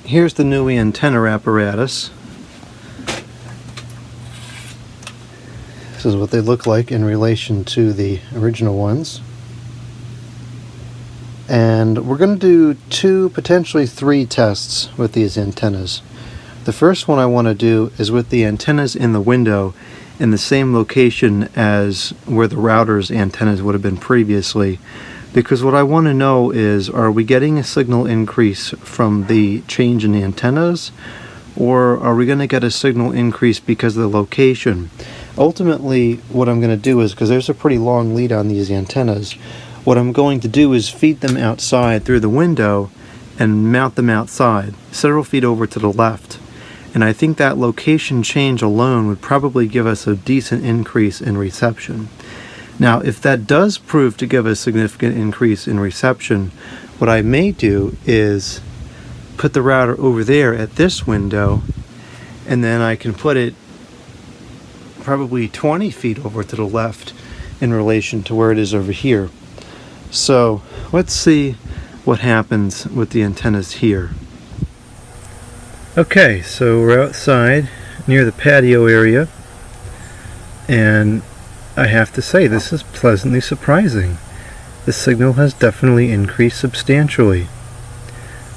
here's the new antenna apparatus. This is what they look like in relation to the original ones. And we're going to do 2, potentially 3 tests with these antennas. The first one I want to do is with the antennas in the window in the same location as where the router's antennas would have been previously, because what I want to know is, are we getting a signal increase from the change in the antennas, or are we going to get a signal increase because of the location? Ultimately, what I'm going to do is, because there's a pretty long lead on these antennas, what I'm going to do is feed them outside through the window and mount them outside, several feet over to the left. And I think that location change alone would probably give us a decent increase in reception. Now, if that does prove to give a significant increase in reception, what I may do is put the router over there at this window, and then I can put it probably 20 feet over to the left in relation to where it is over here. So let's see what happens with the antennas here. Okay, so we're outside near the patio area, and I have to say, this is pleasantly surprising. The signal has definitely increased substantially.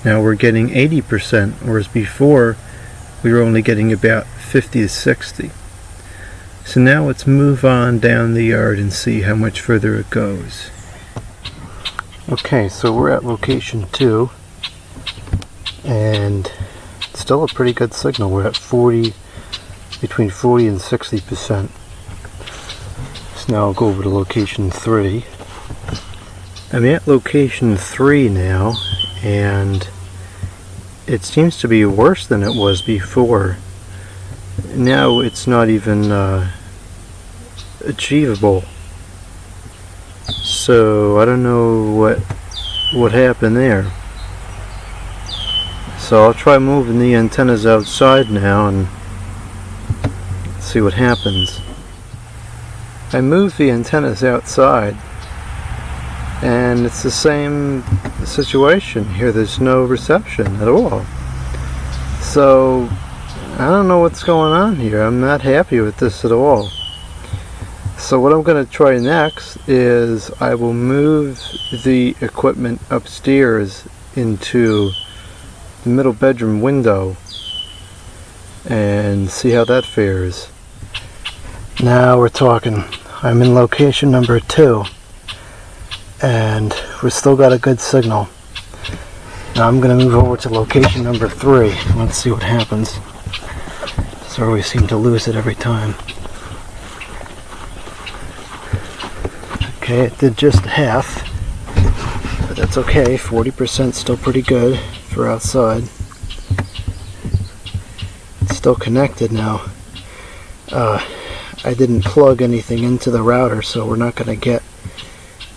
Now we're getting 80%, whereas before we were only getting about 50 to 60. So now let's move on down the yard and see how much further it goes. Okay, so we're at location 2, and still a pretty good signal. We're at between 40 and 60%. So now I'll go over to location 3. I'm at location 3 now, and it seems to be worse than it was before. Now it's not even achievable. So I don't know what happened there. So I'll try moving the antennas outside now and see what happens. I moved the antennas outside, and it's the same situation here. There's no reception at all. So I don't know what's going on here. I'm not happy with this at all. So what I'm going to try next is I will move the equipment upstairs into the middle bedroom window and see how that fares. Now we're talking. I'm in location number 2, and we've still got a good signal. Now I'm going to move over to location number 3. Let's see what happens. So we seem to lose it every time. Okay, it did just half, but that's okay. 40% still pretty good for outside. It's still connected now. I didn't plug anything into the router, so we're not going to get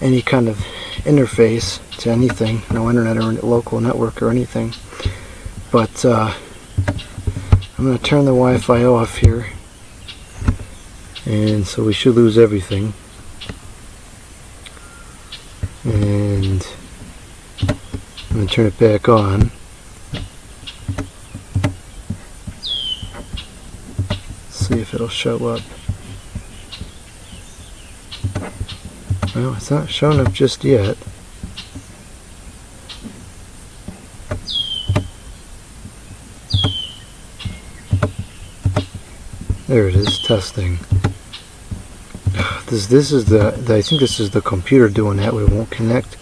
any kind of interface to anything, no internet or local network or anything. But I'm going to turn the Wi-Fi off here, and so we should lose everything. And I'm going to turn it back on. See if it'll show up. Well, it's not showing up just yet. There it is, testing. This is I think this is the computer doing that. We won't connect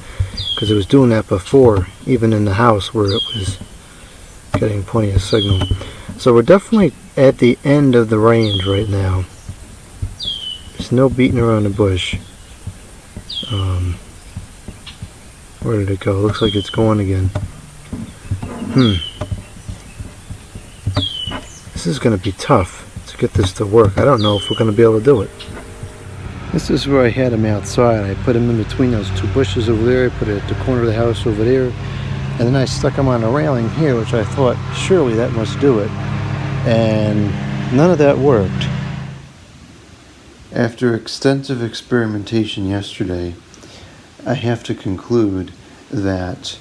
because it was doing that before, even in the house where it was getting plenty of signal. So we're definitely at the end of the range right now. There's no beating around the bush. Where did it go? Looks like it's going again. This is going to be tough to get this to work. I don't know if we're going to be able to do it. This is where I had him outside. I put him in between those 2 bushes over there. I put it at the corner of the house over there. And then I stuck him on a railing here, which I thought, surely that must do it. And none of that worked. After extensive experimentation yesterday, I have to conclude that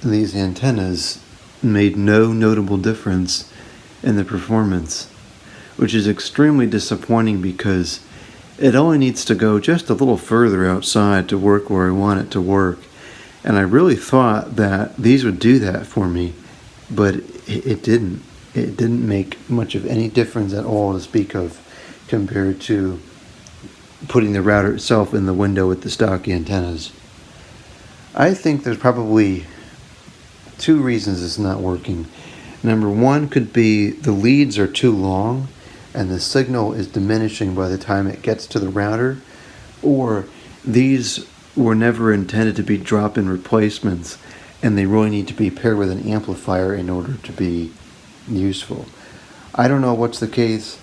these antennas made no notable difference in the performance, which is extremely disappointing because it only needs to go just a little further outside to work where I want it to work. And I really thought that these would do that for me, but it didn't. It didn't make much of any difference at all to speak of compared to putting the router itself in the window with the stock antennas. I think there's probably two reasons it's not working. Number one could be the leads are too long and the signal is diminishing by the time it gets to the router, or these were never intended to be drop-in replacements and they really need to be paired with an amplifier in order to be useful. I don't know what's the case.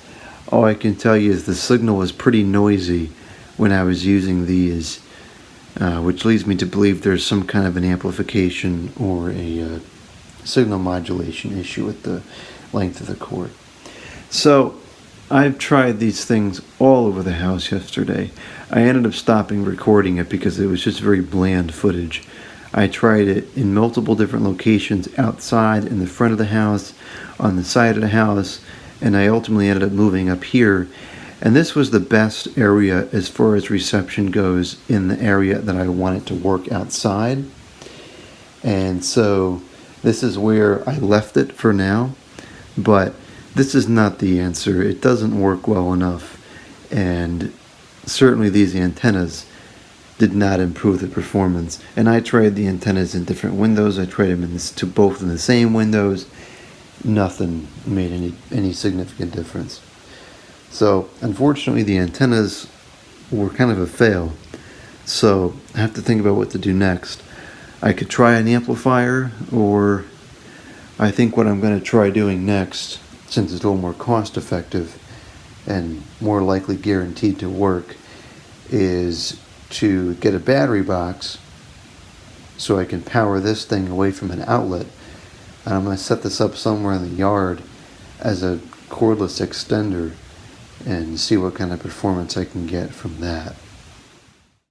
All I can tell you is the signal was pretty noisy when I was using these, which leads me to believe there's some kind of an amplification or a signal modulation issue with the length of the cord. So I've tried these things all over the house yesterday. I ended up stopping recording it because it was just very bland footage. I tried it in multiple different locations outside, in the front of the house, on the side of the house, and I ultimately ended up moving up here. And this was the best area as far as reception goes in the area that I wanted to work outside. And so this is where I left it for now, but this is not the answer. It doesn't work well enough, and certainly these antennas did not improve the performance. And I tried the antennas in different windows. I tried them both in the same windows. Nothing made any significant difference. So unfortunately the antennas were kind of a fail. So I have to think about what to do next. I could try an amplifier, or I think what I'm going to try doing next, since it's a little more cost effective and more likely guaranteed to work, is to get a battery box so I can power this thing away from an outlet. And I'm going to set this up somewhere in the yard as a cordless extender and see what kind of performance I can get from that.